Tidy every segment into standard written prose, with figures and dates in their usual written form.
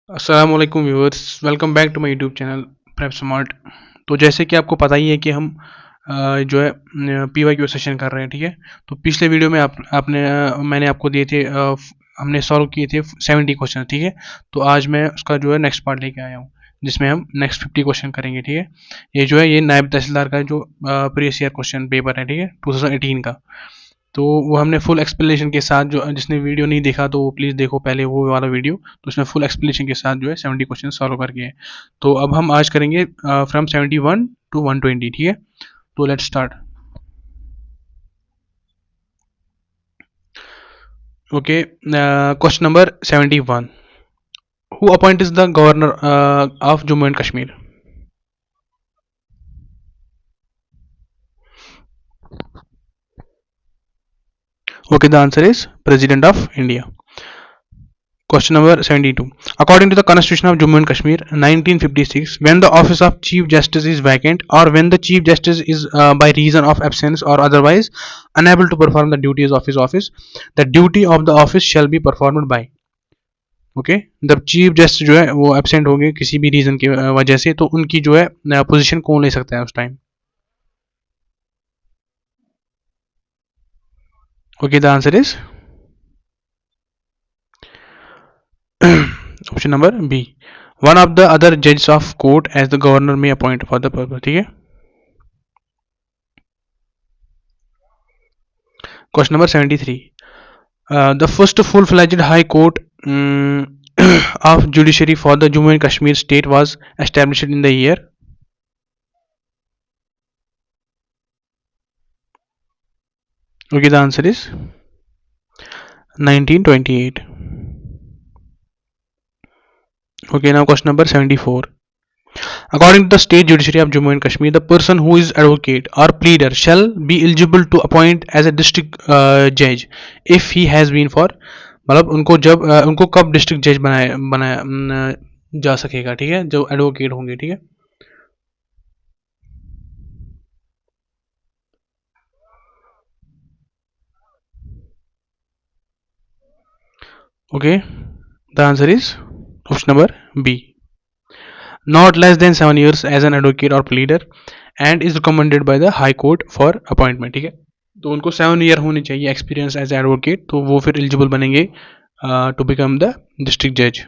अस्सलाम वालेकुम viewers, welcome back to my YouTube channel Prep Smart. तो जैसे कि आपको पता ही है कि हम जो है PYQ सेशन कर रहे हैं, ठीक है। तो पिछले वीडियो में मैंने आपको दिए थे, हमने सॉल्व किए थे 70 क्वेश्चन, ठीक है। तो आज मैं उसका जो है नेक्स्ट पार्ट लेके आया हूँ, जिसमें हम नेक्स्ट 50 क्वेश्चन करेंगे, ठीक है। ये जो है ये नायब तहसीलदार का जो प्रीवियस ईयर क्वेश्चन पेपर है, ठीक है, 2018 का। तो वो हमने फुल एक्सप्लेनेशन के साथ, जो जिसने वीडियो नहीं देखा तो वो प्लीज़ देखो पहले वो वाला वीडियो। तो उसमें फुल एक्सप्लेनेशन के साथ जो है 70 क्वेश्चन सॉल्व करके है। तो अब हम आज करेंगे फ्रॉम 71 टू 120, ठीक है। तो let's start. Okay, question number 71। Who appoint is the governor of Jammu and Kashmir? Okay, the answer is president of India. Question number 72. According to the Constitution of Jammu and Kashmir, 1956, when the office of Chief Justice is vacant or when the Chief Justice is by reason of absence or otherwise unable to perform the duties of his office, the duty of the office shall be performed by. Okay, जब chief justice जो है वो absent होंगे किसी भी reason की वजह से, तो उनकी जो है पोजीशन कौन ले सकता है उस time? Okay, the answer is option number B, one of the other जजेस of court as the governor में अपॉइंट फॉर द पर्पज, ठीक है। Question number 73. The first full-fledged High Court of Judiciary for the Jammu and Kashmir state was established in the year. Okay, the answer is 1928. Okay, now question number 74. According to the state judiciary of Jammu and Kashmir, the person who is advocate or pleader shall be eligible to appoint as a district judge if he has been for, मतलब उनको कब district जज बनाया बनाया जा सकेगा, ठीक है, जो एडवोकेट होंगे, ठीक है। Okay, the answer is option number B. Not less than 7 years as an advocate or pleader and is recommended by the High Court for appointment, ठीक है। तो उनको 7 ईयर होनी चाहिए एक्सपीरियंस एज एडवोकेट, तो वो फिर एलिजिबल बनेंगे टू बिकम द डिस्ट्रिक्ट जज।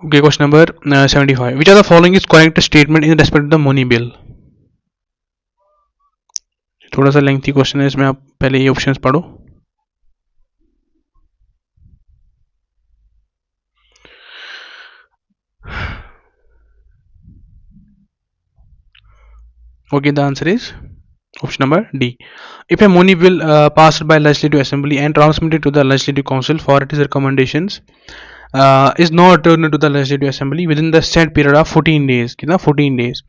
Okay, question number 75. Which are the following is correct statement in respect of the money bill? थोड़ा सा लेंथी क्वेश्चन है, इसमें आप पहले ये ऑप्शंस पढ़ो। Okay, the answer is option number D. If a money bill passed by legislative assembly and transmitted to the legislative council for its recommendations is not returned to the legislative assembly within the set period of 14 days, कितना 14 days,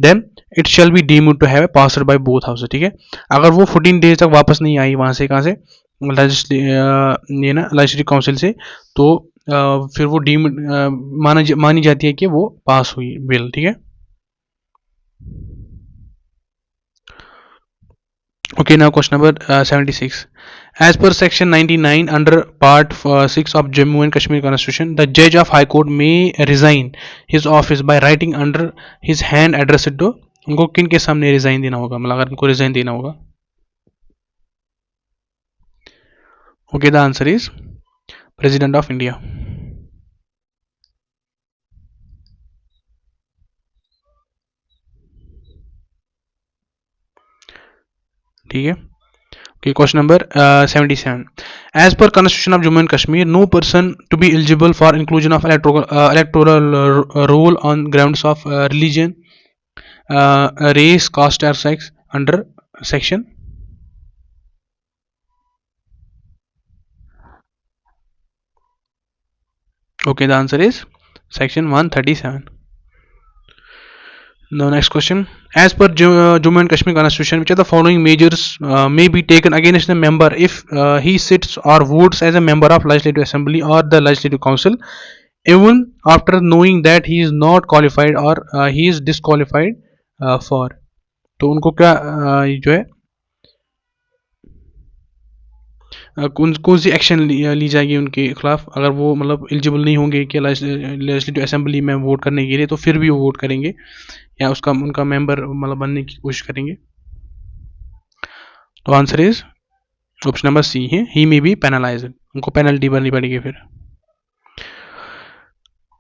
then it shall be deemed to have passed by both houses, ठीक है। अगर वो 14 days तक वापस नहीं आई वहां से, कहाँ से, ये ना लेजिस्लेटिव काउंसिल से, तो फिर वो डीम मानी जाती है कि वो पास हुई बिल, ठीक है। Okay, now question number 76. As per section 99 under part 6 of Jammu and Kashmir Constitution, the judge of High Court may resign his office by writing under his hand addressed to, उनको किन के सामने resign देना होगा, मतलब अगर उनको resign देना होगा? Okay, the answer is president of India. ठीक है। Okay, question number 77. As per Constitution of Jammu and Kashmir, no person to be eligible for inclusion of electoral roll on grounds of religion, race, caste or sex under section. Okay, the answer is section 137. The next question. As per Jammu and Kashmir Constitution, which of the following measures may be taken against the member if he sits or votes as a member of Legislative Assembly or the Legislative Council, even after knowing that he is not qualified or he is disqualified for? तो उनको क्या जो है कौन सी action ली जाएगी उनके खिलाफ, अगर वो मतलब एलिजिबल नहीं होंगे कि लेजिस्लेटिव असेंबली में वोट करने के लिए, तो फिर भी वो वोट करेंगे या उसका उनका मेंबर मतलब बनने की कोशिश करेंगे। तो answer is option number C है, ही मे बी पेनलाइज, उनको पेनल्टी भरनी पड़ेगी फिर।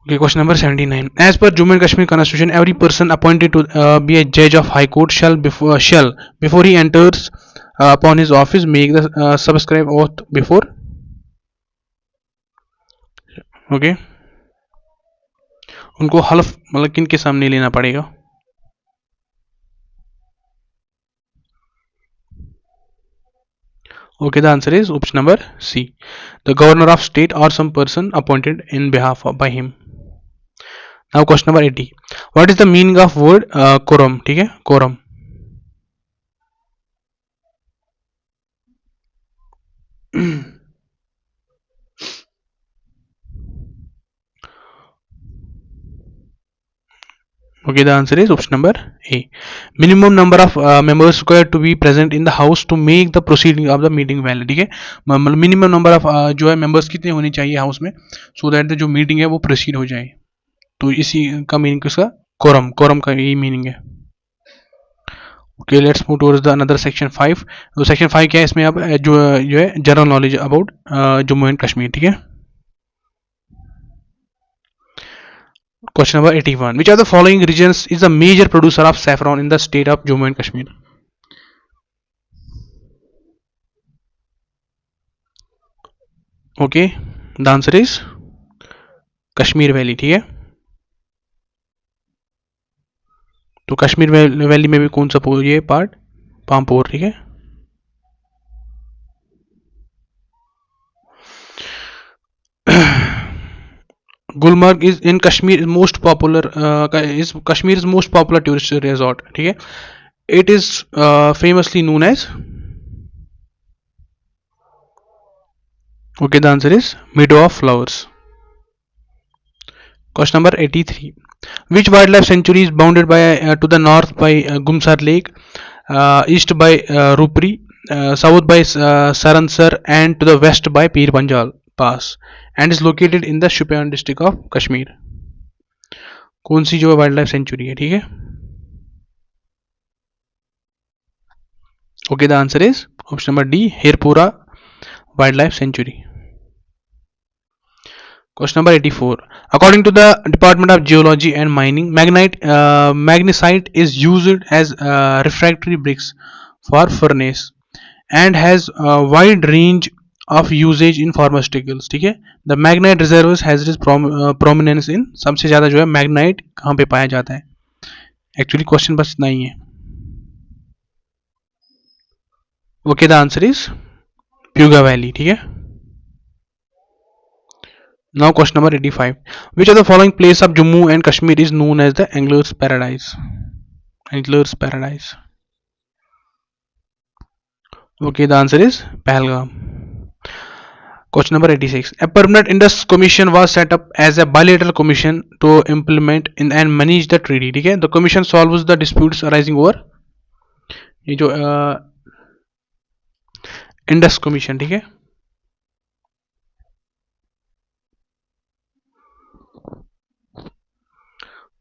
Okay, question number 79. As per Jammu and Kashmir Constitution, every person appointed to be a judge of High Court shall before he enters upon his office make the subscribe oath before. Okay, उनको हल्फ मतलब किन के सामने लेना पड़ेगा? Okay, the answer is option number C. The governor of state or some person appointed in behalf of by him. Now question number 80. What is the meaning of word quorum? ठीक है, quorum. Okay, the answer is option number A. Minimum number of members required to be present in the house to make the proceeding of the meeting valid. ठीक है, minimum number of जो है members कितने होने चाहिए house में, so that जो meeting है वो प्रोसीड हो जाए। तो इसी का मीनिंग किसका, कोरम, कोरम का यही मीनिंग है। Okay, let's move towards the another section 5। तो सेक्शन 5 क्या है, इसमें अब जो है general knowledge about Jammu and Kashmir. ठीक है, question number 81. Which of the following regions is the major producer of saffron in the state of Jammu and Kashmir? Okay, the answer is Kashmir valley. ठीक है, तो कश्मीर वैली में भी कौन सा ये पार्ट, पामपोर। ठीक है, Gulmarg is in Kashmir most popular is Kashmir most popular tourist resort. ठीक है, it is famously known as. Okay, the answer is meadow of flowers. Question number 83. Which wildlife sanctuary is bounded by to the north by Gumsar Lake, east by Rupri, south by Saransar, and to the west by Pir Panjal Pass, and is located in the Shopian district of Kashmir? कौन सी जो है wild life century है? ठीक है, okay, the answer is option number D, Hirpura wild life century. Question number 84. According to the Department of Geology and Mining, magnesite is used as refractory bricks for furnace and has a wide range of usage in pharmaceuticals. ठीक है, the magnetite reserves has its prominence in, सबसे ज़्यादा जो है Magnite कहाँ पे पाया जाता है? एक्चुअली क्वेश्चन बस इतना ही है। Okay, the answer is Puga valley. ठीक है, now question number 85. Which of the following place of Jammu and Kashmir is known as the Angler's Paradise? Angler's Paradise. Okay, the answer is Pahalgam. Question number 86. A permanent Indus commission was set up as a bilateral commission to implement and manage the treaty. ठीक है, the commission solves the disputes arising over ये जो Indus commission. ठीक है,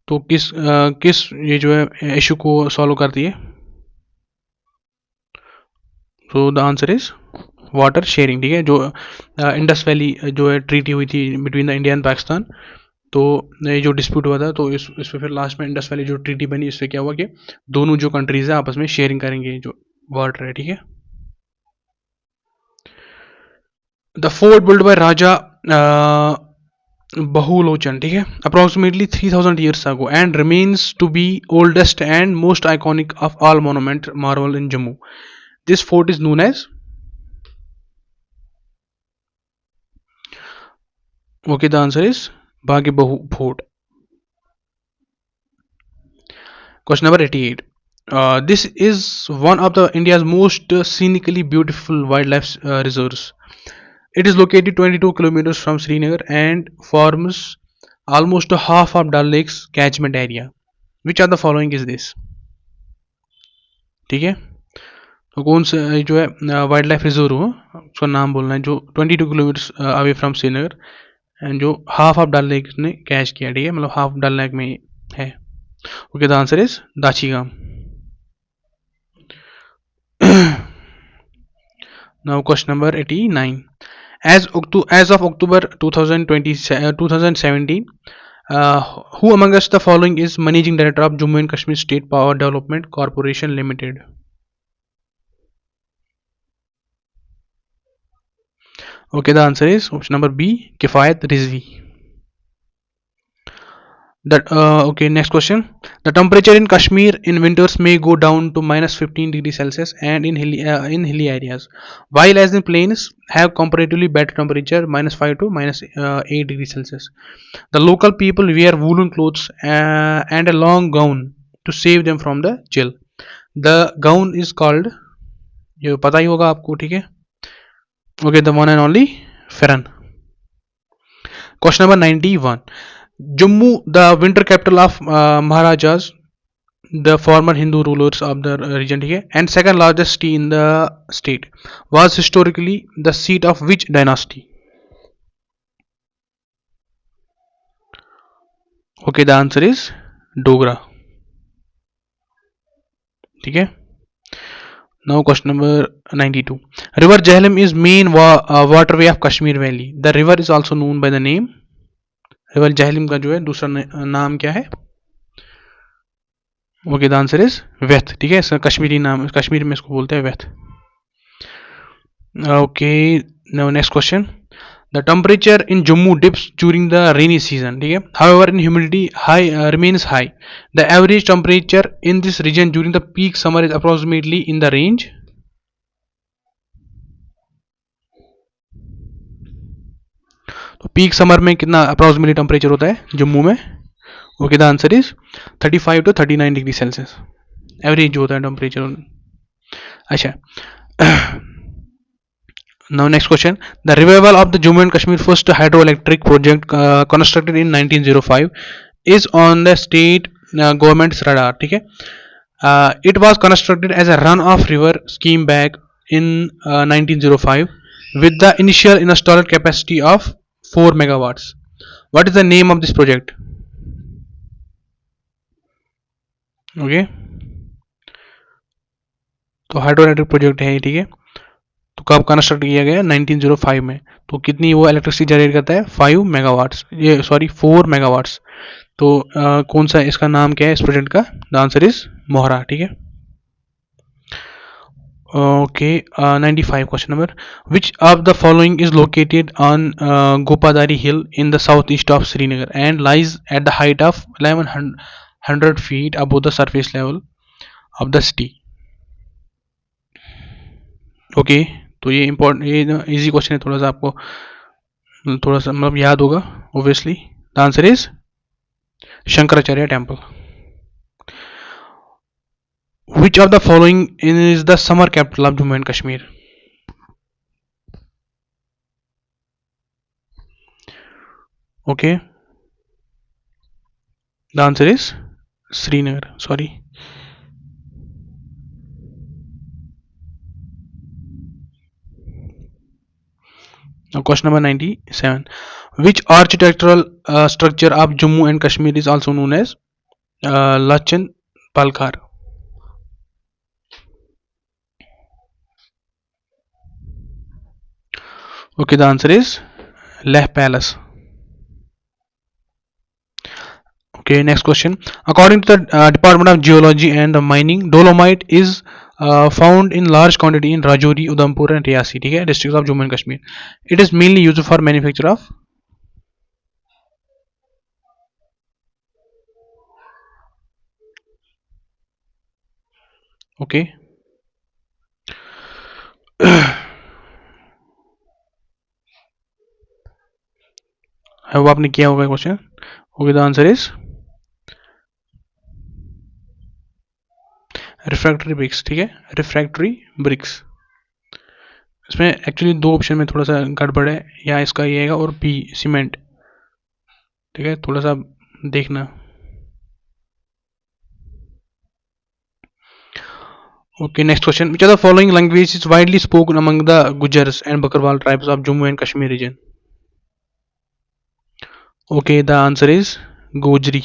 तो किस ये जो है इशू को सॉल्व करती है? तो the answer is water sharing. ठीक है, जो इंडस वैली जो है ट्रीटी हुई थी between the India and Pakistan, तो ये जो डिस्प्यूट हुआ था, तो इस पे फिर लास्ट में इंडस वैली जो ट्रीटी बनी, इससे क्या हुआ कि दोनों जो कंट्रीज है आपस में शेयरिंग करेंगे जो वाटर है। ठीक है, द फोर्ट बिल्ड बाय राजा बहुलोचन, ठीक है, approximately 3000 years ago and remains to be oldest and most iconic of all monument marvel in Jammu. This fort is known as, okay, the answer is Bhagya Bahu Fort. Question number 88. This is one of the India's most scenically beautiful wildlife reserves. It is located 22 kilometers from Srinagar and forms almost half of Dal Lake's catchment area. Which of the following is this? ठीक है, तो कौन सा जो है wild life reserve उसका नाम बोलना है, जो 22 kilometres away from Srinagar, and जो हाफ ऑफ डल लेक ने कैच किया, ठीक है, मतलब हाफ डल लेक में है। Okay, the answer is Dachigam. Now question number 89। As of October 2020, 2017, uh, who among us the following is Managing Director of Jammu and Kashmir State Power Development Corporation Limited? Okay, the answer is option number B, Kifayat Rizvi. Okay, next question. The temperature in Kashmir in winters may go down to minus 15 degrees Celsius and in hilly areas, while as in plains have comparatively better temperature, minus 5 to minus 8 degrees Celsius. The local people wear woolen clothes and a long gown to save them from the chill. The gown is called, ये पता ही होगा आपको, ठीक है। Okay, the one and only Farran. Question number 91. Jammu, the winter capital of Maharajas, the former Hindu rulers of the region here, and second largest city in the state, was historically the seat of which dynasty? Okay, the answer is Dogra. ठीक है। Now question number 92. River Jhelum is main waterway of Kashmir Valley. The river is also known by the name, river Jhelum का जो है दूसरा नाम क्या है? Okay, the answer is व्यथ, ठीक है, इसका कश्मीरी नाम, कश्मीरी में इसको बोलते हैं व्यथ। Okay, now next question. The temperature in Jammu dips during the rainy season, ठीक है, however in humidity high remains high. The average temperature in this region during the peak summer is approximately in the range, तो peak summer में कितना approximately temperature होता है जम्मू में? Okay, the answer is 35 to 39 degree Celsius average जो होता है temperature. अच्छा, now next question. The revival of the Jammu and Kashmir first hydroelectric project constructed in 1905 is on the state government's radar, ठीक है। It was constructed as a run-off river scheme back in 1905 with the initial installed capacity of 4 megawatts. What is the name of this project? Okay, तो hydroelectric project है, ठीक है। तो कब construct किया गया? 1905 में। तो कितनी वो इलेक्ट्रिसिटी जनरेट करता है? 5 मेगावाट्स, ये सॉरी 4 मेगावाट्स। तो कौन सा इसका नाम क्या है इस प्रोजेक्ट का? द आंसर इज मोहरा, ठीक है। Okay, 95 question number. Which of the following is located on Gopadari hill in the south east of Srinagar and lies at the height of 1100 feet above the surface level of the city? Okay, तो ये important, ये easy question है, थोड़ा सा आपको थोड़ा सा मतलब याद होगा obviously. The answer is Shankaracharya temple. Which of the following is the summer capital of Jammu and Kashmir? Okay, the answer is Srinagar, sorry. Now question number 97. Which architectural structure of Jammu and Kashmir is also known as Lachan Palkhar? Okay, the answer is Leh Palace. Okay, next question. According to the Department of Geology and Mining, dolomite is found in large quantity in Rajouri, Udhampur and Riyasi, ठीक है, districts of Jammu and Kashmir. It is mainly used for manufacture of okay. वो आपने किया होगा question. Okay, the answer is refractory bricks, ठीक है, refractory bricks. इसमें actually दो ऑप्शन में थोड़ा सा गड़बड़ है, या इसका ये आएगा और बी सीमेंट, ठीक है, थोड़ा सा देखना। Okay, next question. Which of the following language is widely spoken among the Gujars and Bakarwal tribes of Jammu and Kashmir region? Okay, the answer is Gojri.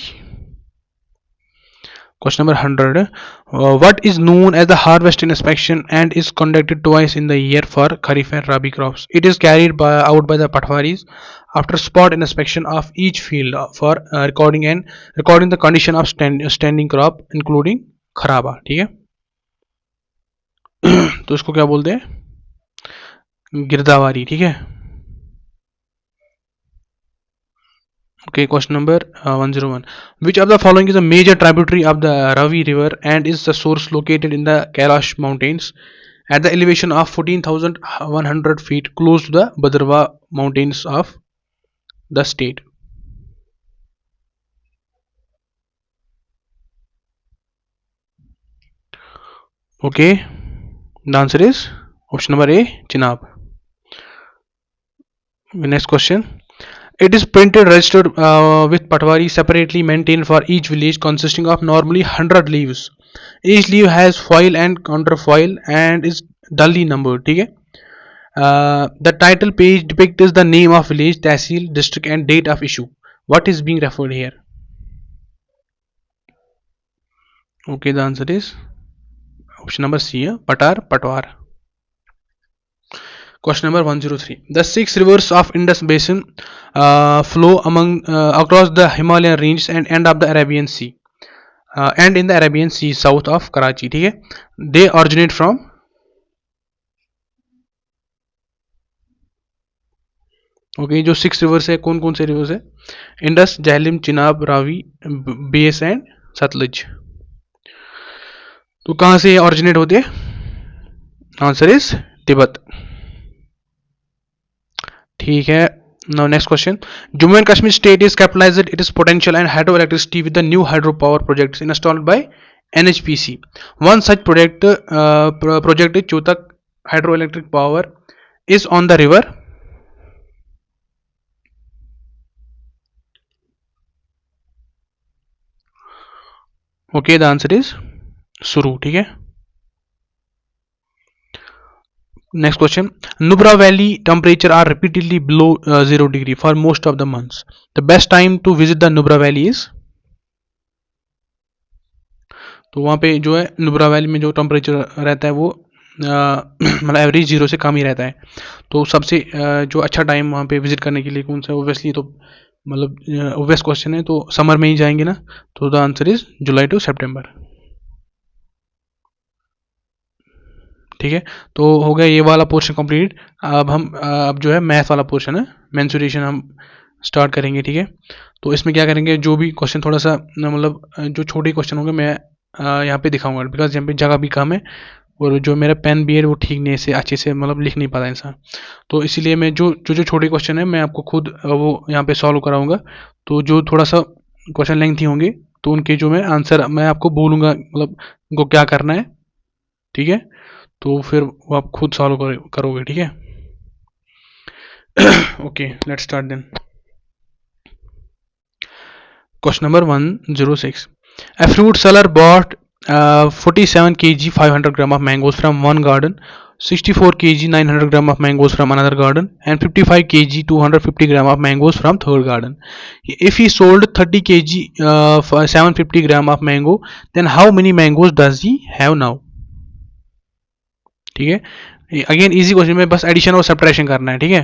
Question number 100. What is known as the harvest inspection and is conducted twice in the year for Kharif and Rabi crops? It is carried out by the Patwaris after spot inspection of each field for recording the condition of standing crop including खराबा. ठीक है. तो इसको क्या बोलते हैं? गिरदावारी. ठीक है. Okay, question number 101. Which of the following is a major tributary of the Ravi River and is the source located in the Kailash Mountains at the elevation of 14,100 feet close to the Bhadrava Mountains of the state? Okay, the answer is option number A, Chenab. Next question. It is printed registered with Patwari separately maintained for each village consisting of normally 100 leaves. Each leaf has foil and counterfoil and is dully numbered. ठीक है. The title page depicts the name of village, tehsil, district and date of issue. What is being referred here? Okay, the answer is option number C, Patar, Patwar. Question number 103. The 6 rivers of Indus Basin flow across the Himalayan ranges and end of the Arabian Sea. And in the Arabian Sea south of Karachi. ठीक है. They originate from. Okay, जो 6 reverse है कौन कौन से reverse है? Indus, Jhelum, Chenab, Ravi, base and Sutlej. तो कहां से ऑरिजिनेट होते हैं? Answer is Tibet. ठीक है. Now next question. Jammu and Kashmir state is capitalized its potential and hydroelectricity with the new hydropower projects installed by NHPC. One such project Chotak hydroelectric power is on the river. Okay, the answer is Suru. ठीक है. Next question. Nubra Valley temperature are repeatedly below 0 degree for most of the months. The best time to visit the Nubra Valley is. तो वहाँ पे जो है Nubra valley में जो temperature रहता है वो मतलब एवरेज 0 से कम ही रहता है. तो सबसे जो अच्छा टाइम वहाँ पे विजिट करने के लिए कौन सा है? ओबियसली तो मतलब ओबियस क्वेश्चन है, तो समर में ही जाएंगे ना. तो the answer is July to September. ठीक है. तो हो गया ये वाला पोर्शन कंप्लीट. अब जो है मैथ वाला पोर्शन है, मेंसुरेशन हम स्टार्ट करेंगे. ठीक है. तो इसमें क्या करेंगे, जो भी क्वेश्चन थोड़ा सा मतलब जो छोटे क्वेश्चन होंगे मैं यहाँ पे दिखाऊंगा, बिकॉज यहाँ पे जगह भी कम है और जो मेरा पेन भी है वो ठीक नहीं से अच्छे से मतलब लिख नहीं पाता इंसान. तो इसीलिए मैं जो छोटे क्वेश्चन है मैं आपको खुद वो यहाँ पे सॉल्व कराऊंगा. तो जो थोड़ा सा क्वेश्चन लेंथी होंगे तो उनके जो मैं आंसर मैं आपको बोलूँगा मतलब उनको क्या करना है. ठीक है. तो फिर वो आप खुद सॉल्व करोगे. ठीक है. Okay, let's start then. Question number 106. A fruit seller bought 47 kg 500 gram of mangoes from one garden, 64 kg 900 gram of mangoes from another garden, and 55 kg 250 gram of mangoes from third garden. If he sold 30 kg 750 gram of mango, then how many mangoes does he have now? ठीक है. Again easy question में बस addition और subtraction करना है. ठीक है.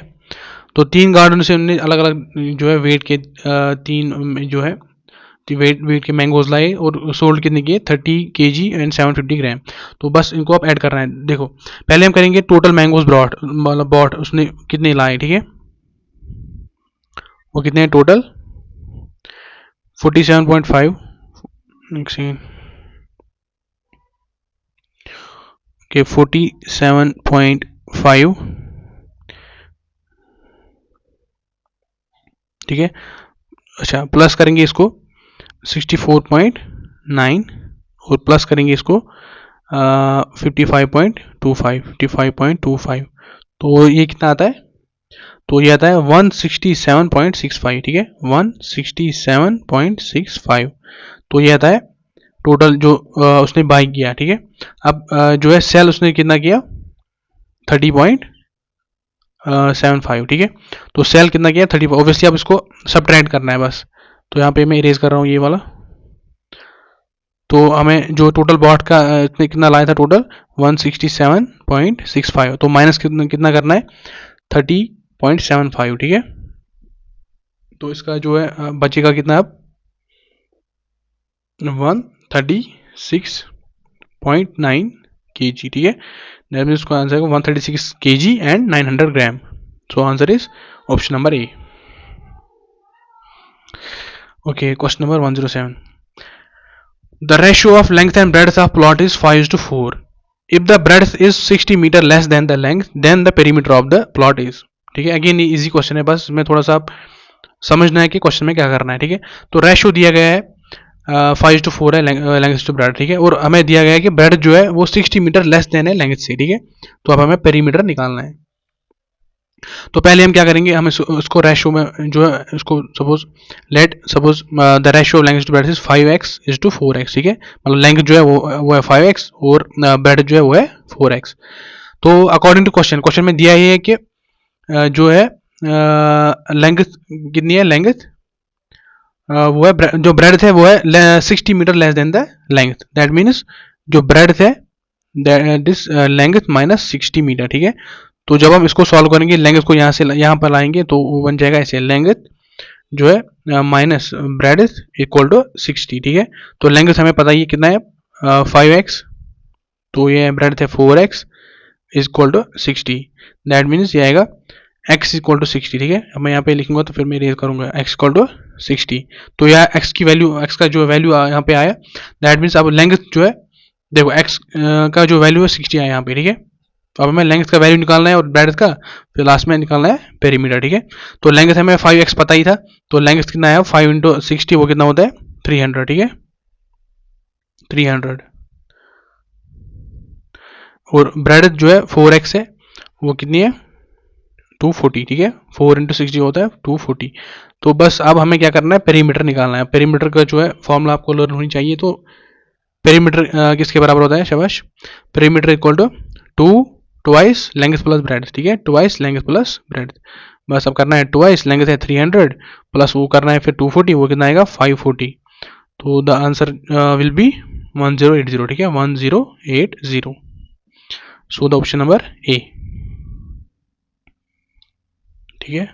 तो 3 गार्डन से उन्होंने अलग अलग जो है वेट के 3 जो है वेट के मैंगोज लाए और सोल्ड कितने किए 30 kg एंड 750 ग्राम. तो बस इनको आप ऐड करना है. देखो पहले हम करेंगे टोटल मैंगोज ब्रॉड मतलब बॉट उसने कितने लाए. ठीक है. वो कितने हैं टोटल 47.5 के 47.5. ठीक है. अच्छा प्लस करेंगे इसको 64.9 और प्लस करेंगे इसको 55.25. तो ये कितना आता है? तो ये आता है 167.65. ठीक है. 167.65. तो ये आता है टोटल जो उसने बाई किया, ठीक है। अब जो है सेल उसने कितना किया, 30.75, ठीक है। तो सेल कितना किया, 30। ऑब्वियसली अब इसको सबट्रैक्ट करना है बस। तो यहाँ पे मैं इरेज कर रहा हूँ ये वाला। तो हमें जो टोटल बॉट का कितना लाया था, टोटल 167.65, तो माइनस कितना कितना करना है, 30.75, ठीक है। तो इसका जो है बचेगा कितना अब, 136.9 kg, ठीक है। दैट मीन्स उसका आंसर है 136 kg and 900 gram. So answer is option number A. Okay, question number 107। The ratio of length and breadth of plot is 5:4. If the breadth is 60 meter less than the length, then the perimeter of the plot is, ठीक है। Again ये easy question है, बस इसमें थोड़ा सा आप समझना है कि क्वेश्चन में क्या करना है, ठीक है। तो रेशियो दिया गया है 5:4 है, लेंथ टू ब्रेड, ठीक है। और हमें दिया गया है कि ब्रेड जो है वो 60 मीटर लेस देन है लेंथ से, ठीक है। तो अब हमें पेरीमीटर निकालना है। तो पहले हम क्या करेंगे, हम इसको रेशियो में जो है इसको suppose the ratio of length to breadth is 5x:4x, ठीक है। मतलब लेंथ जो है वो है 5x और ब्रेड जो है वो है 4x। तो अकॉर्डिंग टू क्वेश्चन में दिया है कि जो है लेंथ कितनी है, लेंथ वो है जो ब्रेड है वो है 60 metre less than the length. That means जो ब्रेड है that is length minus 60 metre, ठीक है। तो जब हम इसको सॉल्व करेंगे, लेंथ को यहाँ से यहाँ पर लाएंगे तो वो बन जाएगा ऐसे, लेंथ जो है माइनस ब्रेड इक्वल टू 60, ठीक है। तो लेंथ हमें पता ही कितना है 5x, तो ये ब्रेड है 4x is equal to 60। That means ये आएगा x इक्वल टू 60, ठीक है। अब मैं यहाँ पे लिखूंगा तो फिर मैं रेज करूंगा x इक्वल टू 60। तो यह x की वैल्यू, x का जो वैल्यू यहाँ पे आया, दैट मीन्स अब लेंथ जो है, देखो x का जो वैल्यू है 60 आया यहाँ पे, ठीक है। तो अब हमें लेंथ का वैल्यू निकालना है और ब्रेड्थ का फिर लास्ट में निकालना है पेरीमीटर, ठीक है। तो लेंथ हमें 5x पता ही था, तो लेंथ कितना है 5 × 60, वो कितना होता है 300, ठीक है, 300। और ब्रेड्थ जो है 4x है, वो कितनी है 240, ठीक है। 4 × 60 होता है 240। तो बस अब हमें क्या करना है, पेरीमीटर निकालना है। पेरीमीटर का जो है फॉर्मूला आपको लर्न होनी चाहिए। तो पेरीमीटर किसके बराबर होता है, शाबाश, perimeter equal to 2 twice length plus breadth, ठीक है, ट्वाइस लेंथ प्लस ब्रेड्थ। बस अब करना है ट्वाइस, लेंथ है 300 प्लस वो करना है फिर 240, वो कितना आएगा 540। तो द आंसर विल बी 1080, ठीक है, 1080। सो द ऑप्शन नंबर ए, ठीक है।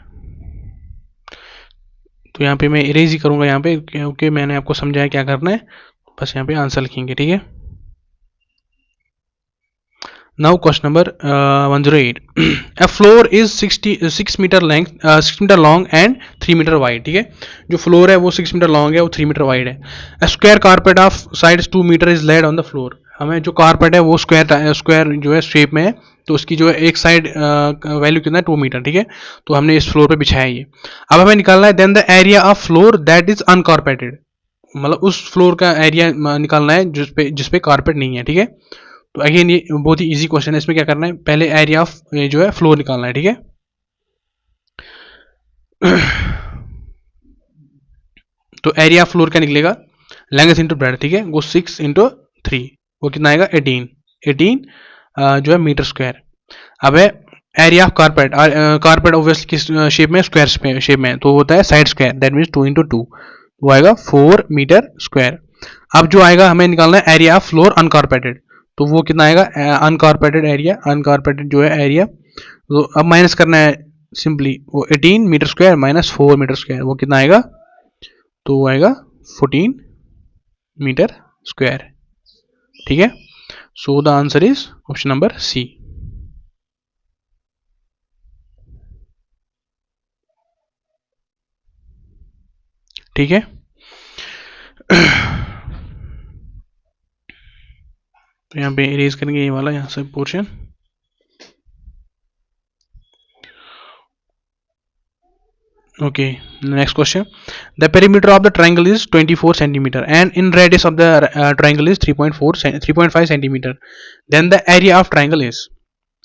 तो यहाँ पे मैं इरेज ही करूँगा यहाँ पे, क्योंकि मैंने आपको समझाया क्या करना है, बस यहाँ पे आंसर लिखेंगे, ठीक है। Now question number 108. A floor is 6 meter length, 6 meter long and 3 meter wide, ठीक है। जो फ्लोर है वो 6 मीटर लॉन्ग है, वो 3 मीटर वाइड है। A square carpet of sides 2 meter is laid on the floor. हमें जो कारपेट है वो स्क्वायर जो है शेप में है, तो उसकी जो है एक साइड वैल्यू कितना है 2 मीटर, ठीक है। तो हमने इस फ्लोर पे बिछाया ये। अब हमें निकालना है then the area of floor that is uncarpeted, मतलब उस फ्लोर का एरिया निकालना है जिसपे कारपेट नहीं है, ठीक है। तो अगेन ये बहुत ही इजी क्वेश्चन है। इसमें क्या करना है, पहले एरिया ऑफ जो है फ्लोर निकालना है, ठीक है। तो एरिया ऑफ फ्लोर क्या निकलेगा, लेंथ इंटू ब्रेड्थ, ठीक है। वो 6 × 3, वो कितना आएगा 18 जो है मीटर स्क्वायर। अब है area of carpet, carpet obviously किस शेप में, स्क्वायर शेप में, तो होता है साइड स्क्वायर, दैट मीन्स 2 × 2, वो आएगा 4 मीटर स्क्वायर। अब जो आएगा हमें निकालना है एरिया ऑफ फ्लोर अनकारपेटेड, तो वो कितना आएगा अनकारपेटेड एरिया, अनकारपेटेड जो है एरिया, तो अब माइनस करना है सिंपली, वो 18 metre square minus 4 metre square, वो कितना आएगा, तो वो आएगा 14 मीटर स्क्वायर, ठीक है। So the answer is option number C, ठीक है। तो यहाँ पे इरेज करेंगे ये वाला यहाँ से portion. Okay, next question. The perimeter of the triangle is 24 centimeter and in radius of the triangle is 3.5 centimeter. Then the area of triangle is,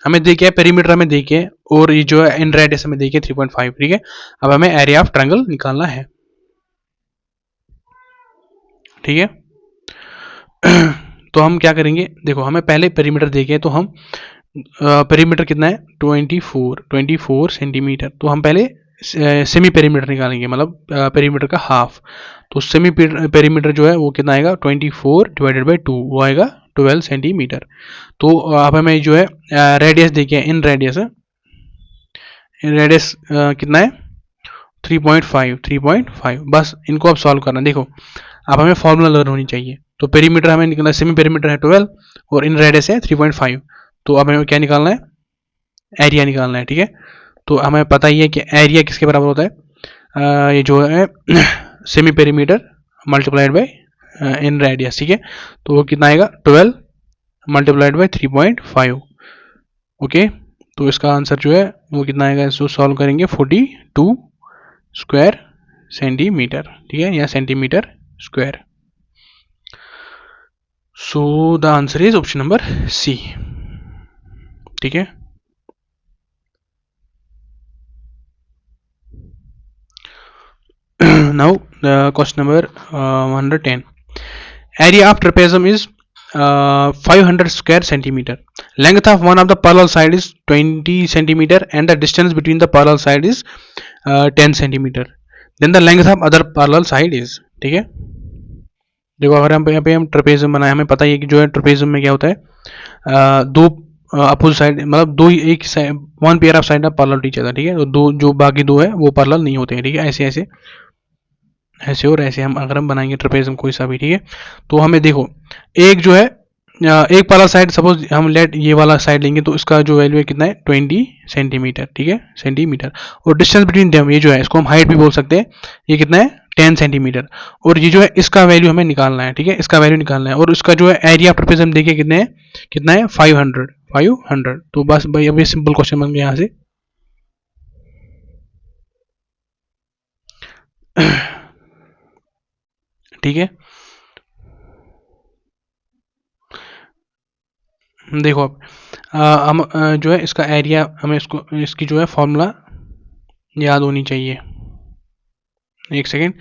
हमें देखिए पेरीमीटर हमें देखिए और ये जो है इन रेडियस हमें देखिए 3.5, ठीक है। अब हमें एरिया ऑफ ट्रायंगल निकालना है, ठीक है। तो हम क्या करेंगे, देखो हमें पहले पेरीमीटर देखे तो हम पेरीमीटर कितना है 24 सेंटीमीटर। तो हम पहले सेमी पेरीमीटर निकालेंगे, मतलब पेरीमीटर का हाफ। तो सेमी पेरीमीटर जो है वो कितना आएगा 24 डिवाइडेड बाई 2, वो आएगा 12 सेंटीमीटर। तो अब हमें जो है रेडियस देखिए, इन रेडियस कितना है 3.5 बस इनको अब सॉल्व करना। देखो अब हमें फॉर्मूला लर्न होनी चाहिए। तो पेरीमीटर हमें निकलना, सेमी पेरीमीटर है 12 और इन रेडियस है 3.5। तो अब हमें क्या निकालना है, एरिया निकालना है, ठीक है। तो हमें पता ही है कि एरिया किसके बराबर होता है, ये जो है semi perimeter multiplied by in radius, ठीक है। तो वो कितना आएगा 12 मल्टीप्लाइड बाई 3.5। ओके, तो इसका आंसर जो है वो कितना आएगा, इसको सॉल्व करेंगे 42 स्क्वायर सेंटीमीटर, ठीक है, या centimetre square. So the answer is option number C, ठीक है। Now question number 110. Area of trapezium is 500 square centimeter. Length of one of the parallel side is 20 centimeter and the distance between the parallel side is 10 centimeter. Then the length of other parallel side is, ठीक है। देखो अगर हम यहाँ पे हम trapezium बनाए, हमें पता ही है कि जो है ट्रेपेजियम में क्या होता है, दो अपोजिट साइड, मतलब दो एक one pair of side of parallel to each other, ठीक है। तो दो जो बाकी दो है वो पैरेलल नहीं होते हैं, ठीक है। ऐसे ऐसे ऐसे और ऐसे हम अगर हम बनाएंगे ट्रेपेजियम कोई सा भी, ठीक है। तो हमें देखो एक जो है एक पैरेलल साइड, सपोज हम लेट ये वाला साइड लेंगे तो इसका जो वैल्यू है कितना है 20 सेंटीमीटर, ठीक है, सेंटीमीटर। और डिस्टेंस बिटवीन देम, ये जो है इसको हम हाइट भी बोल सकते हैं, ये कितना है 10 सेंटीमीटर। और ये जो है इसका वैल्यू हमें निकालना है, ठीक है, इसका वैल्यू निकालना है। और इसका जो है एरिया ऑफ ट्रेपेजियम देखिए कितना है 500। तो बस भाई अब ये सिंपल क्वेश्चन बन गया यहाँ से। ठीक है, देखो अब हम जो है इसका एरिया, हमें इसको इसकी जो है फॉर्मूला याद होनी चाहिए। एक सेकेंड,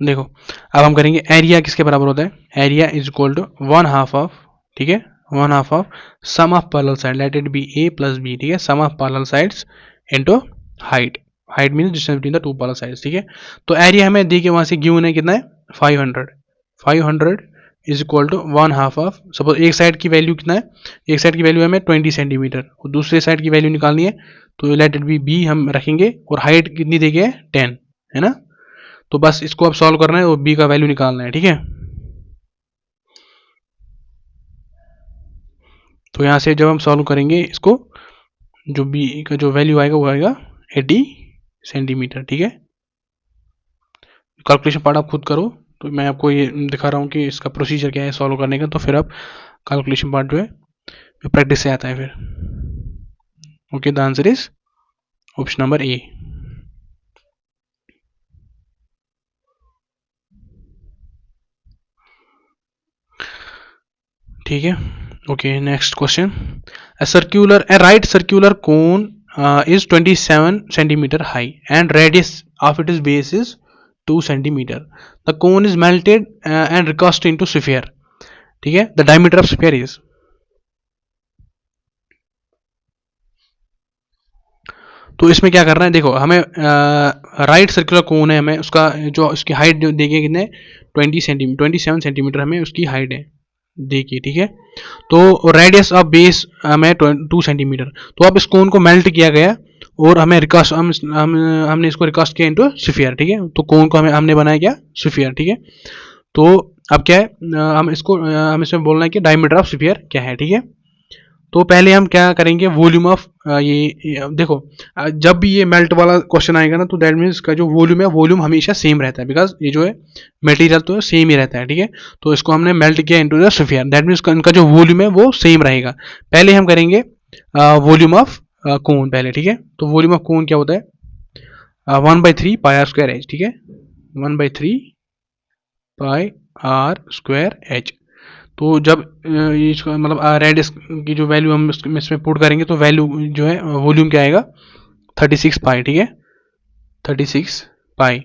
देखो अब हम करेंगे एरिया किसके बराबर होता है, area is equal to 1/2 of, ठीक है, 1/2 of sum of parallel side, let it be A plus B, ठीक है, sum of parallel sides into height. Height means distance between the two parallel sides, ठीक है। तो एरिया हमें देखिए वहां से गिवन है कितना है 500 is equal to 1/2 of, suppose एक साइड की वैल्यू कितना है, एक साइड की वैल्यू हमें 20 सेंटीमीटर और दूसरे साइड की वैल्यू निकालनी है। तो लेट इट बी बी हम रखेंगे और हाइट कितनी देखिए 10 है ना। तो बस इसको अब सॉल्व करना है और बी का वैल्यू निकालना है, ठीक है। तो यहां से जब हम सॉल्व करेंगे इसको, जो बी का जो वैल्यू आएगा वो आएगा 80 सेंटीमीटर, ठीक है। कैलकुलेशन पार्ट आप खुद करो, तो मैं आपको ये दिखा रहा हूँ कि इसका प्रोसीजर क्या है सॉल्व करने का। तो फिर आप कैलकुलेशन पार्ट जो है प्रैक्टिस से आता है फिर। Okay, the answer is option number A. ठीक है, okay, next question. a right circular cone is 27 centimeter high and radius of its base is 2 centimeter. The cone is melted and recast into sphere, ठीक है। The diameter of sphere is, तो इसमें क्या करना है, देखो हमें राइट सर्कुलर कोन है, हमें उसका जो उसकी हाइट जो देखिए कितने 27 सेंटीमीटर हमें उसकी हाइट है देखिए, ठीक है। तो रेडियस ऑफ बेस हमें 2 सेंटीमीटर। तो अब इस कोन को मेल्ट किया गया और हमें रिकास्ट हमने इसको रिकास्ट किया इनटू स्फीयर, ठीक है। तो कोन को हमने बनाया क्या स्फीयर, ठीक है। तो अब क्या है, हम इसमें बोलना है कि डायमीटर ऑफ स्फीयर क्या है, ठीक है। तो पहले हम क्या करेंगे, वॉल्यूम ऑफ ये देखो जब भी ये मेल्ट वाला क्वेश्चन आएगा ना, तो दैट मीन्स का जो वॉल्यूम है, वॉल्यूम हमेशा सेम रहता है, बिकॉज ये जो है मटेरियल तो सेम ही रहता है, ठीक है। तो इसको हमने मेल्ट किया into the sphere, that means इनका जो वॉल्यूम है वो सेम रहेगा। पहले हम करेंगे वॉल्यूम ऑफ कोन पहले, ठीक है। तो वॉल्यूम ऑफ कोन क्या होता है 1/3 पाई आर स्क्वायर एच, ठीक है, 1/3 पाई आर स्क्वायर एच। तो जब ये मतलब रेडियस की जो वैल्यू हम इसमें पुट करेंगे तो वैल्यू जो है वॉल्यूम क्या आएगा 36 पाई, ठीक है, 36 पाई।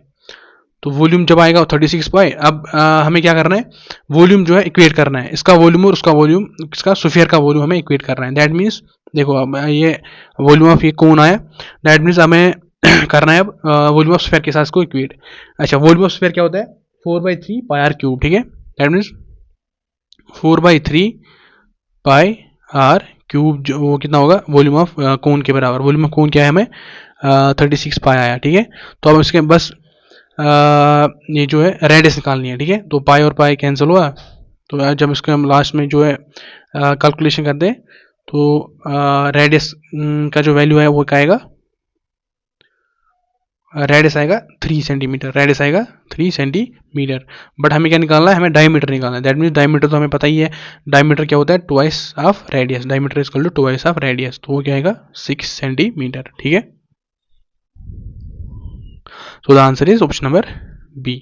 तो वॉल्यूम जब आएगा 36 पाई। अब हमें क्या करना है, वॉल्यूम जो है इक्वेट करना है, इसका वॉल्यूम और उसका वॉल्यूम, इसका स्फीयर का वॉल्यूम हमें इक्वेट करना है। दैट मीन्स देखो अब ये वॉल्यूम ऑफ ये कौन आया, दैट मीन्स हमें करना है अब वॉल्यूम ऑफ स्फीयर के साथ इसको इक्वेट। अच्छा, वॉल्यूम ऑफ स्फीयर क्या होता है, 4/3 पाई आर क्यूब, ठीक है। That means 4/3 pi are cube, जो वो कितना होगा, वॉल्यूम ऑफ कोन के बराबर। वॉल्यूम ऑफ कोन क्या है, हमें 36 पाई आया, ठीक है। तो अब इसके बस ये जो है रेडियस निकालनी है, ठीक है। तो पाई और पाई कैंसिल हुआ, तो जब इसके हम लास्ट में जो है कैलकुलेशन करते हैं, तो रेडियस का जो वैल्यू है वो क्या आएगा, रेडियस आएगा 3 सेंटीमीटर, रेडियस आएगा 3 सेंटीमीटर। बट हमें क्या निकालना है, हमें डायमीटर निकालना है। दैट मीन्स डायमीटर तो हमें पता ही है, डायमीटर क्या होता है, twice of radius. Diameter is equal to twice of radius, तो वो क्या आएगा 6 सेंटीमीटर, ठीक है। So the answer is option number B,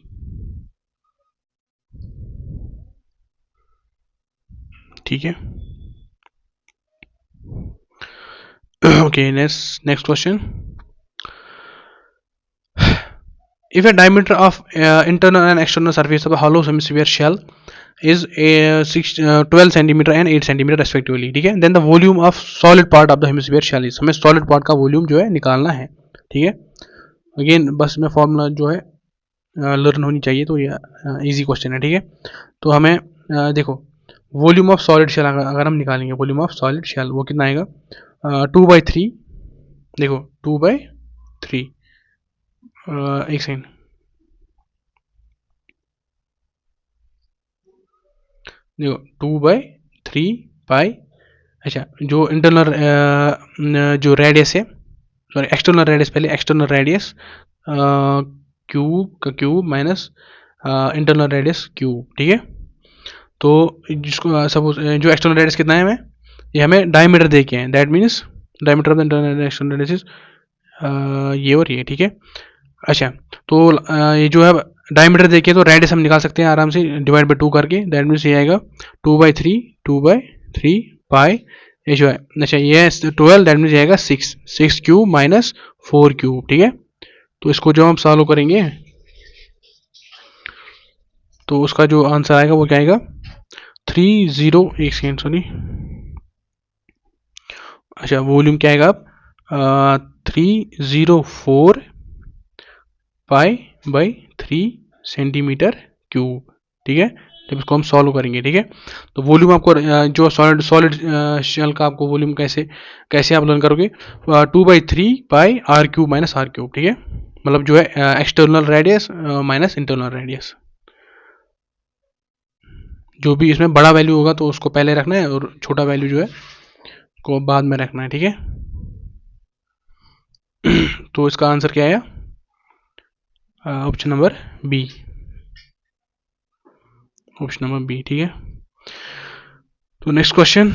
ठीक है। Okay, next question. If a diameter of internal and external surface of a hollow hemisphere shell is 12 centimeter and 8 centimeter respectively, ठीक है, then the volume of solid part of the hemisphere shell is, हमें solid part का volume जो है निकालना है, ठीक है। अगेन बस में फॉर्मूला जो है लर्न होनी चाहिए, तो ये इजी क्वेश्चन है, ठीक है। तो हमें देखो वॉल्यूम ऑफ सॉलिड शेल अगर हम निकालेंगे, वॉल्यूम ऑफ सॉलिड शेल वो कितना आएगा, 2/3, देखो 2/3, एक सेकेंड, देखो 2/3 पाई। अच्छा, जो इंटरनल जो रेडियस है, सॉरी एक्सटर्नल रेडियस, पहले एक्सटर्नल रेडियस क्यूब का cube minus internal radius cube, ठीक है। तो जिसको सपोज जो एक्सटर्नल रेडियस कितना है, हमें ये हमें डायमीटर दे के हैं, that means diameter of the internal external radius ये और ये, ठीक है। अच्छा, तो ये जो है डायमीटर देखिए, तो रेडियस हम निकाल सकते हैं आराम से डिवाइड बाई 2 करके। दैट मीन्स ये आएगा 2/3 पाई, ये जो है, अच्छा ये 12, दैट मीन्स ये आएगा 6 क्यूब माइनस 4 क्यूब, ठीक है। तो इसको जो हम सॉल्व करेंगे, तो उसका जो आंसर आएगा वो क्या आएगा, 1 सेकेंड सॉरी, अच्छा वॉल्यूम क्या आएगा अब 304 पाई बाई 3 सेंटीमीटर क्यूब, ठीक है। जब इसको हम सॉल्व करेंगे, ठीक है, तो वॉल्यूम आपको जो सॉलिड शेल का आपको वॉल्यूम कैसे आप लर्न करोगे, 2/3 pi are cube minus r cube, ठीक है। मतलब जो है external radius minus internal radius, जो भी इसमें बड़ा वैल्यू होगा तो उसको पहले रखना है, और छोटा वैल्यू जो है को बाद में रखना है, ठीक है। तो इसका आंसर क्या आया, option number B, option number B, ठीक है। तो नेक्स्ट क्वेश्चन।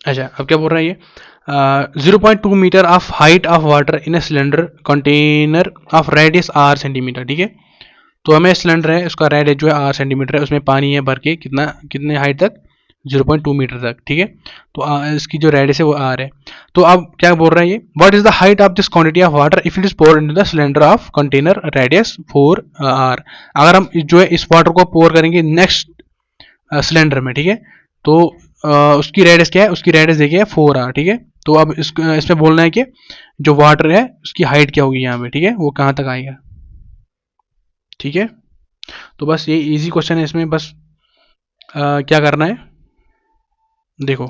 अच्छा, अब क्या बोल रहा है ये, 0.2 metre of height of water in a cylinder container of radius R centimetre, ठीक है। तो हमें सिलेंडर है, उसका रेडियस जो है आर सेंटीमीटर है, उसमें पानी है भर के, कितने हाइट तक, 0.2 मीटर तक, ठीक है। तो इसकी जो रेडियस है वो आर है। तो अब क्या बोल रहा है ये, what is the height of this quantity of water if it is poured into the cylinder of container radius 4 R. अगर हम जो है इस वाटर को पोर करेंगे नेक्स्ट सिलेंडर में, ठीक है, तो उसकी रेडियस क्या है, उसकी रेडियस देखिए 4 आर, ठीक है। तो अब इसमें बोलना है कि जो वाटर है उसकी हाइट क्या होगी यहाँ पे, ठीक है, वो कहाँ तक आएगा, ठीक है। तो बस ये इजी क्वेश्चन है, इसमें बस क्या करना है, देखो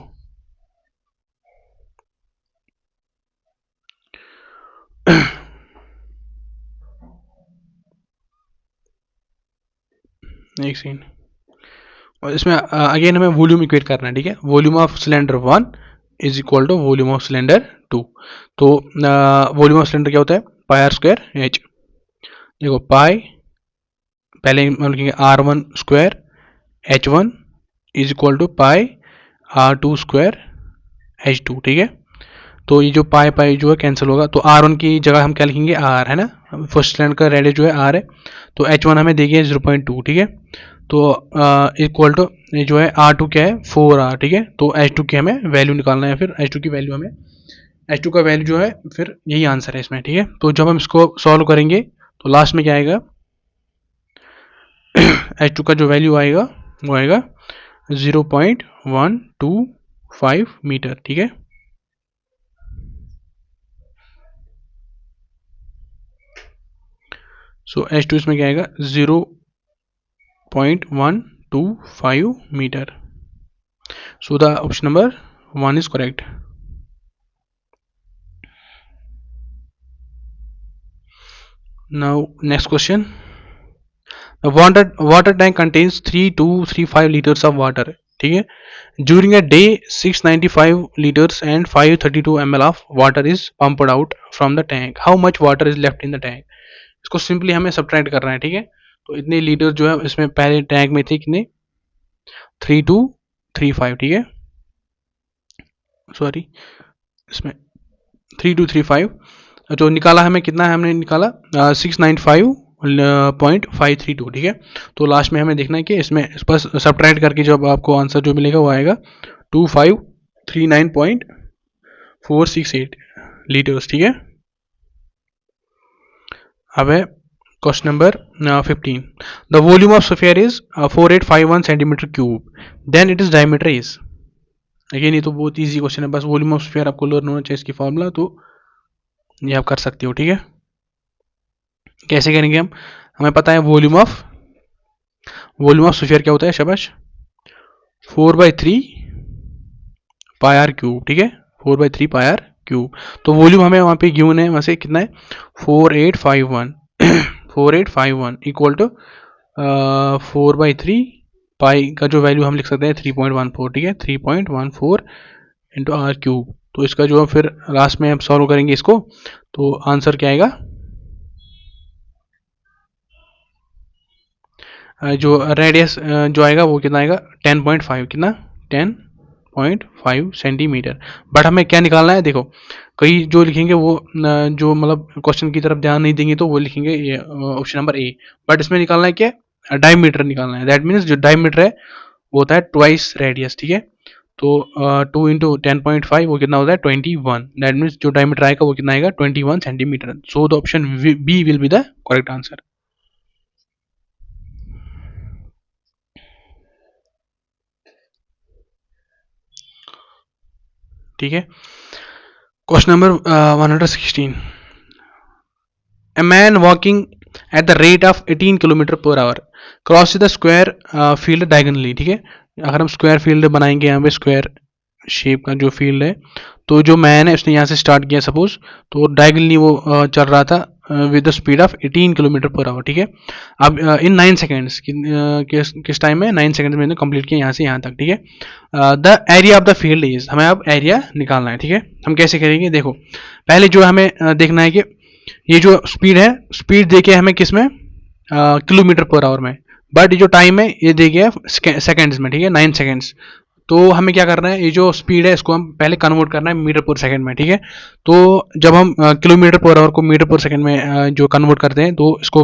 एक सेकेंड, और इसमें अगेन हमें वॉल्यूम इक्वेट करना है, ठीक है। Volume of cylinder 1 is equal to volume of cylinder 2। तो वॉल्यूम ऑफ सिलेंडर क्या होता है, पाई आर स्क्वायर एच। देखो पाई पहले मतलब लिखेंगे R1 square H1 is equal to pi R2 square H2, ठीक है। तो ये जो पाई पाई जो है कैंसिल होगा, तो R1 की जगह हम क्या लिखेंगे, R है ना, फर्स्ट सिलेंडर का रेडियस जो है R है, तो H1 हमें देखिए 0.2, ठीक है। तो इक्वल टू जो है R2 क्या है 4R, ठीक है। तो H2 की हमें वैल्यू निकालना है, फिर H2 की वैल्यू हमें, H2 का वैल्यू जो है फिर यही आंसर है इसमें, ठीक है। तो जब हम इसको सॉल्व करेंगे तो लास्ट में क्या आएगा, H2 का जो वैल्यू आएगा वो आएगा 0.125 मीटर। ठीक है, सो H2 इसमें क्या आएगा 0.125 metre. So the option number 1 is correct. Now next question. The water tank contains 3235 liters of water. ठीक है, during a day 695 liters and 532 ml of water is pumped out from the tank. How much water is left in the tank? इसको simply हमें subtract करना है। ठीक है, तो इतने लीटर जो है इसमें पहले टैंक में थे कितने, 3235। ठीक है, सॉरी, इसमें 3235 जो निकाला हमें कितना है, हमने निकाला 695.532। ठीक है, तो लास्ट में हमें देखना है कि इसमें इस पर सब्ट्रैक्ट करके जब आपको आंसर जो मिलेगा वो आएगा 2539.468 लीटर्स। ठीक है, अब है question number 15. The volume of sphere is 4851 centimetre cube, then it is diameter is. Again ये तो बहुत इजी क्वेश्चन है, बस वॉल्यूम ऑफ स्फीयर आपको लर्न होना चाहिए इसकी फॉर्मूला, तो ये आप कर सकते हो। ठीक है, कैसे करेंगे हम, हमें पता है वॉल्यूम ऑफ स्फीयर क्या होता है, शाबाश, 4/3 पाई आर क्यूब। ठीक है, 4/3 पाई आर क्यूब। तो वॉल्यूम हमें वहाँ पे गिवन है, वहाँ से कितना है 4851 इक्वल टू 4/3 पाई का जो वैल्यू हम लिख सकते हैं 3.14। ठीक है, 3.14 इंटू आर क्यूब। तो इसका जो फिर लास्ट में हम सॉल्व करेंगे इसको, तो आंसर क्या आएगा, जो रेडियस जो आएगा वो कितना आएगा 10.5, कितना 10.5 सेंटीमीटर। बट हमें क्या निकालना है, देखो कई जो लिखेंगे वो जो मतलब क्वेश्चन की तरफ ध्यान नहीं देंगे तो वो लिखेंगे ये ऑप्शन नंबर ए, बट इसमें निकालना है क्या, डायमीटर निकालना है। दैट मीन्स जो डायमीटर है वो होता है ट्वाइस रेडियस। ठीक है, तो 2 इंटू 10.5 वो कितना होता है 21। दैट मीन्स जो डायमीटर आएगा वो कितना आएगा 21 centimetre. So the option B will be the correct answer. ठीक है, question number 116. A man walking at the rate of 18 kilometre per hour cross the square field diagonally. ठीक है, अगर हम स्क्वायर फील्ड बनाएंगे, यहाँ पे स्क्वायर शेप का जो फील्ड है, तो जो मैन है उसने यहाँ से स्टार्ट किया सपोज, तो डायगनली वो चल रहा था with the speed of 18 kilometre per our. ठीक है, अब इन 9 सेकेंड्स किस टाइम में 9 सेकेंड्स में कंप्लीट किया यहाँ से यहाँ तक। ठीक है, the area of the field is, हमें अब एरिया निकालना है। ठीक है, हम कैसे करेंगे, देखो पहले जो हमें देखना है कि ये जो स्पीड है, स्पीड देके हमें किस में किलोमीटर पर आवर में, बट ये जो टाइम है ये दे गया सेकेंड्स में। ठीक है, 9 सेकेंड्स। तो हमें क्या करना है, ये जो स्पीड है इसको हम पहले कन्वर्ट करना है मीटर पर सेकंड में। ठीक है, तो जब हम किलोमीटर पर आवर को मीटर पर सेकंड में जो कन्वर्ट करते हैं, तो इसको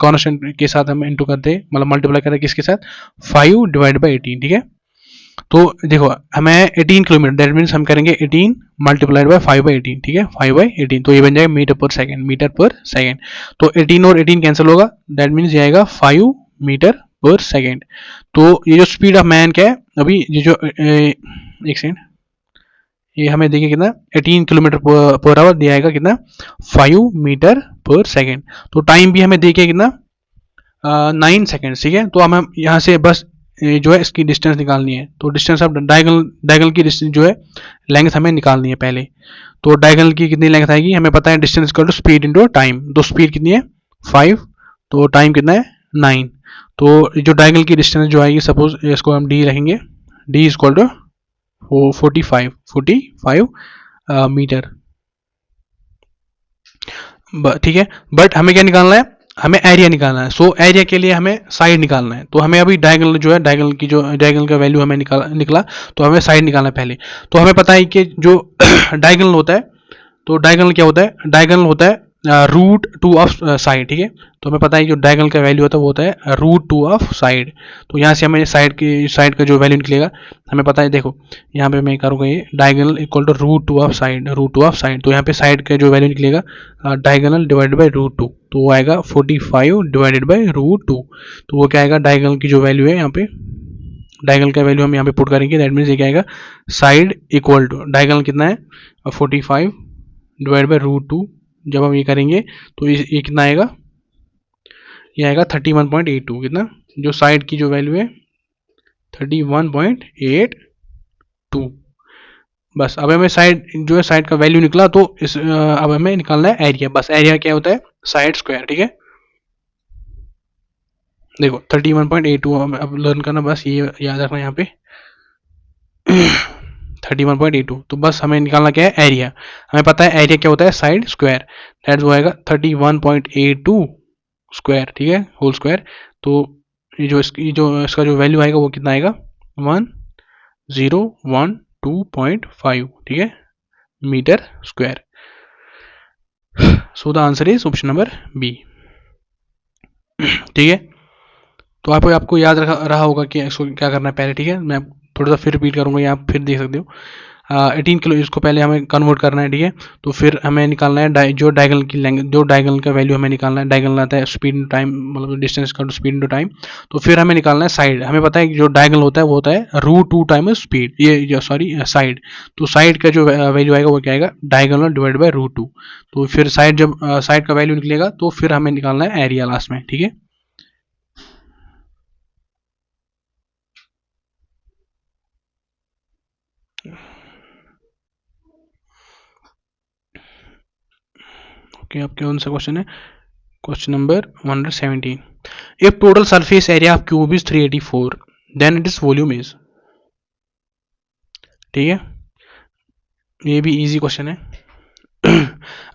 कांस्टेंट के साथ हम इनटू करते हैं, मतलब मल्टीप्लाई करते हैं किसके साथ, 5 डिवाइड बाई 18। ठीक है, तो देखो हमें 18 किलोमीटर, दैट मीन्स हम करेंगे 18 मल्टीप्लाइड बाय 5/18। ठीक है, 5/18, तो ये बन जाएगा मीटर पर सेकंड। तो 18 और 18 कैंसिल होगा, दैट मीन्स ये आएगा 5 मीटर पर सेकेंड। तो ये जो स्पीड ऑफ मैन क्या है अभी, ये जो एक सेकेंड, ये हमें देखिए कितना 18 किलोमीटर पर आवर दिया आएगा कितना 5 मीटर पर सेकेंड। तो टाइम भी हमें देखिए कितना 9 सेकेंड। ठीक है, तो हम यहाँ से बस जो है इसकी डिस्टेंस निकालनी है, तो डिस्टेंस ऑफ डायगोनल की डिस्टेंस जो है लेंथ हमें निकालनी है पहले। तो डायगोनल की कितनी लेंथ आएगी, हमें पता है distance equal to speed into time. तो स्पीड कितनी है 5, तो टाइम कितना है 9। तो जो डायगोनल की डिस्टेंस जो आएगी, सपोज इसको हम डी रखेंगे, D is equal to 45 metre. ठीक है, बट हमें क्या निकालना है, हमें एरिया निकालना है। सो एरिया के लिए हमें साइड निकालना है, तो हमें अभी डायगोनल जो है, डायगोनल का वैल्यू हमें निकला, तो हमें साइड निकालना है पहले। तो हमें पता है कि जो डायगोनल होता है, तो डायगोनल क्या होता है, डायगोनल होता है रूट टू ऑफ साइड, ठीक है। तो हमें पता है जो डायगोनल का वैल्यू होता है वो होता है रूट टू ऑफ साइड। तो यहाँ से हमें साइड का जो वैल्यू निकलेगा हमें पता है, देखो यहाँ पे मैं करूँगा ये diagonal equal to root two of side, root two of side. तो यहाँ पे साइड का जो वैल्यू निकलेगा diagonal divided by root two, तो वो आएगा 45 डिवाइडेड बाई रूट टू। तो वो क्या आएगा, डायगोनल की जो वैल्यू है यहाँ पे, डायगोनल का वैल्यू हम यहाँ पे पुट करेंगे, दैट मीन्स ये क्या आएगा, साइड इक्वल टू डायगोनल कितना है 45 डिवाइड बाई रूट टू। जब हम ये करेंगे तो ये कितना आएगा, ये आएगा 31.82, कितना, जो साइड की जो वैल्यू है 31.82। बस अब हमें साइड जो है साइड का वैल्यू निकला, तो इस अब हमें निकालना है एरिया। बस एरिया क्या होता है, साइड स्क्वायर, ठीक है। देखो 31.82 अब लर्न करना, बस ये याद रखना यहाँ पे 31.82। तो बस हमें निकालना क्या है, एरिया। हमें पता है एरिया क्या होता है, साइड स्क्वायर, दैट वो आएगा 31.82 स्क्वायर, ठीक है, होल स्क्वायर। तो ये जो इसका जो वैल्यू आएगा वो कितना आएगा, 1012.5, ठीक है, metre square. So the answer is option number B, ठीक है। तो आपको याद रहा होगा कि इसको क्या करना है पहले, ठीक है। मैं थोड़ा सा फिर रिपीट करूंगा, या आप फिर देख सकते हो। 18 किलो इसको पहले हमें कन्वर्ट करना है, ठीक है। तो फिर हमें निकालना है जो डायगोनल की लेंथ, जो डायगोनल का वैल्यू हमें निकालना है, डायगोनल आता है स्पीड इन टाइम, मतलब डिस्टेंस का स्पीड इन टाइम। तो फिर हमें निकालना है साइड। हमें पता है कि जो डायगोनल होता है वो होता है रूट टू टाइम स्पीड, ये सॉरी साइड। तो साइड का जो वैल्यू आएगा वो क्या आएगा, diagonal divide by root two. तो फिर साइड जब साइड का वैल्यू निकलेगा तो फिर हमें निकालना है एरिया लास्ट में, ठीक है। ओके, आपके कौन सा क्वेश्चन है, question number 117। If total surface area of cube is 384 then it is volume is, ठीक है, ये भी इजी क्वेश्चन है।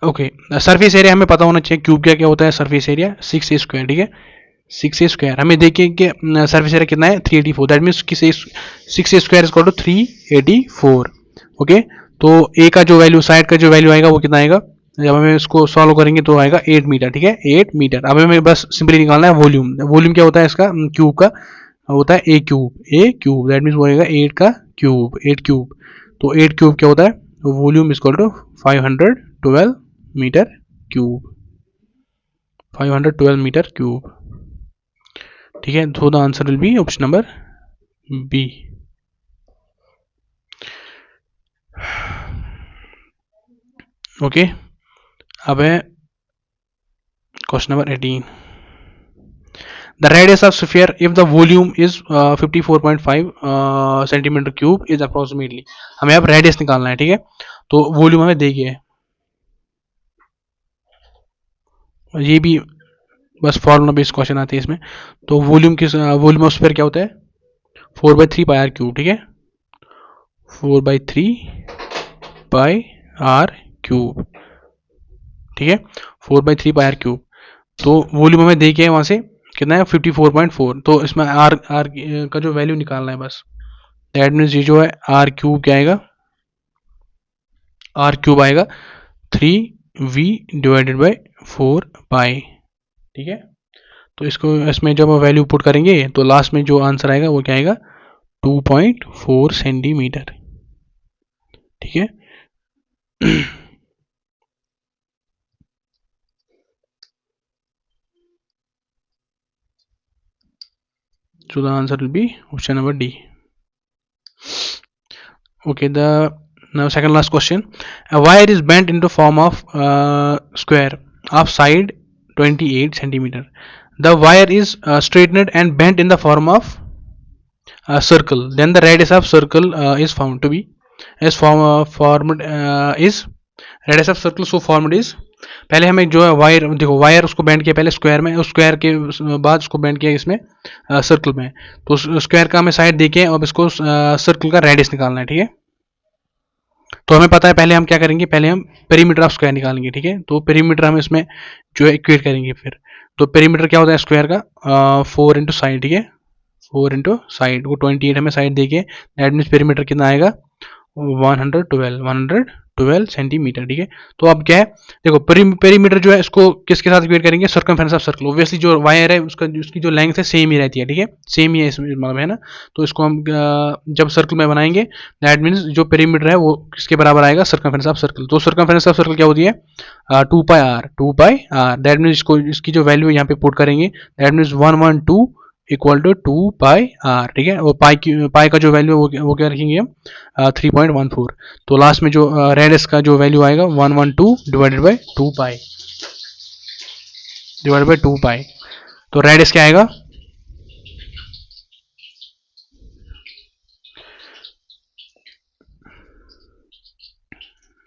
ओके, सरफेस एरिया हमें पता होना चाहिए, क्यूब क्या क्या होता है, सरफेस एरिया 6a स्क्वायर, ठीक है, 6a स्क्वायर। हमें देखिए कि सरफेस एरिया कितना है 384, that means 6a square is equal to 384। Okay, तो ए का जो वैल्यू, साइड का जो वैल्यू आएगा वो कितना आएगा, जब हमें इसको सॉल्व करेंगे तो आएगा 8 मीटर, ठीक है, 8 मीटर। अब हमें बस सिंपली निकालना है वॉल्यूम। वॉल्यूम क्या होता है इसका, क्यूब का होता है ए क्यूब, दैट मीन्स वो आएगा 8 का क्यूब, 8 क्यूब। तो 8 क्यूब क्या होता है, volume is equal to 512 metre cube, 512 metre cube, ठीक है। So the answer will be option number B. Okay, अब है question number 18। The radius of sphere if the volume is 54.5 centimetre cube is approximately. हमें अब radius निकालना है, ठीक है। तो वॉल्यूम हमें देखिए, ये भी बस फॉर्मूला बेस्ड क्वेश्चन आते हैं इसमें। तो वॉल्यूम ऑफ स्फीयर क्या होता है, 4/3 पाई आर क्यूब, ठीक है, 4/3 पाई आर क्यूब, ठीक है, 4/3 पाई आर क्यूब। तो वॉल्यूम हमें देखिए वहां से कितना है 54.4। तो इसमें आर का जो वैल्यू निकालना है बस, दैट मीन्स ये जो है आर क्यूब क्या आएगा, आर क्यूब आएगा 3v डिवाइडेड बाई 4 पाई, ठीक है। तो इसको इसमें जब वैल्यू पुट करेंगे तो लास्ट में जो आंसर आएगा वो क्या आएगा 2.4 सेंटीमीटर, ठीक है। So the answer will be option number D. Okay, the now second last question. A wire is bent into form of square of side 28 centimeter. The wire is straightened and bent in the form of circle. Then the radius of circle is found to be as formed is radius of circle so formed is। पहले हमें जो है wire, देखो wire उसको band किया पहले square में, उस स्क्वायर के बाद उसको बैंड किया इसमें सर्कल में। तो स्क्वायर का हमें साइड देके अब इसको सर्कल का रेडियस निकालना है, ठीक है। तो हमें पता है पहले हम क्या करेंगे, पहले हम पेरीमीटर ऑफ स्क्वायर निकालेंगे, ठीक है। तो पेरीमीटर हम इसमें जो है इक्वेट करेंगे फिर। तो पेरीमीटर क्या होता है स्क्वायर का 4 इंटू साइड, ठीक है, 4 इंटू साइड को 28 हमें साइड देके, दैट मीन्स पेरीमीटर कितना आएगा 112 12 सेंटीमीटर, ठीक है। तो अब क्या है, देखो पेरीमीटर जो है इसको किसके साथ इक्वेट करेंगे, सर्कमफेरेंस ऑफ सर्कल। ऑब्वियसली जो वायर है उसकी जो लेंथ है सेम ही रहती है, ठीक है, सेम ही है इसमें, मतलब है ना। तो इसको हम जब सर्कल में बनाएंगे, दैट मीन्स जो पेरीमीटर है वो किसके बराबर आएगा, सर्कमफेरेंस ऑफ सर्कल। तो सर्कमफेरेंस ऑफ सर्कल क्या होती है, 2 पाई आर। दैट मीन्स इसकी जो वैल्यू यहाँ पे पुट करेंगे, that means 112 equal to 2 pi R, ठीक है। और पाई का जो वैल्यू वो क्या रखेंगे हम, 3.14। तो लास्ट में जो रेडियस का जो वैल्यू आएगा 112 डिवाइडेड बाई 2 पाई। तो रेडियस क्या आएगा,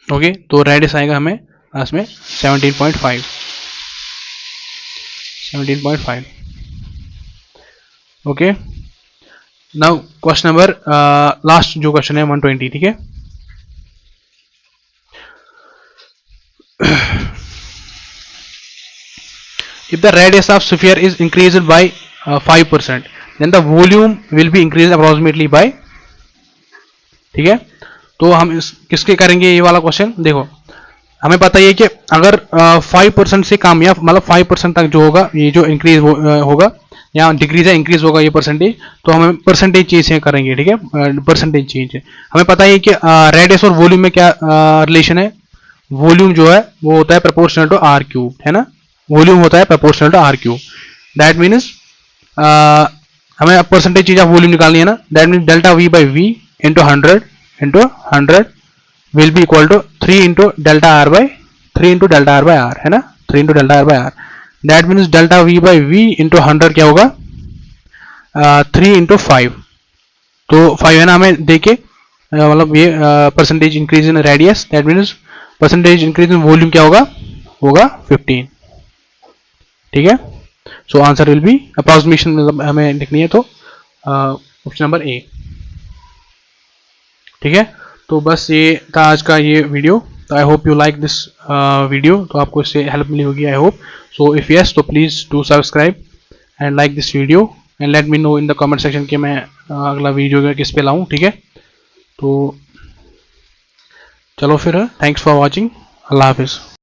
ओके। तो रेडियस आएगा हमें लास्ट में 17.5। Okay, now question number last जो क्वेश्चन है 120, ठीक है। If the radius of sphere is increased by 5%, then the volume will be increased approximately by, ठीक है। तो हम किसके करेंगे ये वाला क्वेश्चन, देखो हमें पता ही है कि अगर 5% से कम या मतलब 5% तक जो होगा, ये जो इंक्रीज होगा या डिक्रीज है इंक्रीज होगा ये परसेंटेज, तो हम परसेंटेज चेंज करेंगे, ठीक है। परसेंटेज चेंज है, हमें पता है कि रेडियस और वॉल्यूम में क्या रिलेशन है। वॉल्यूम जो है वो होता है प्रोपोर्शनल टू आर क्यूब, है ना। वॉल्यूम होता है proportional to R cube. That means हमें परसेंटेज चेंज ऑफ वॉल्यूम निकालनी है ना। That means delta V by V into 100 will be equal to 3 into delta R by R, है ना, 3 into delta R by R. That means delta V by V into 100 क्या होगा, 3 into 5। तो 5 है ना, हमें देखे मतलब ये percentage increase in radius, that means percentage increase in volume क्या होगा, 15, ठीक है। So answer will B approximation, मतलब हमें लिखनी है तो ऑप्शन नंबर ए, ठीक है। तो बस ये था आज का ये वीडियो। तो I hope you like this video, तो आपको इससे हेल्प मिली होगी I hope. So if yes तो please do subscribe and like this video and let me know in the comment section कि मैं अगला वीडियो किस पे लाऊं, ठीक है। तो चलो फिर, थैंक्स फॉर वॉचिंग, अल्लाह हाफिज़।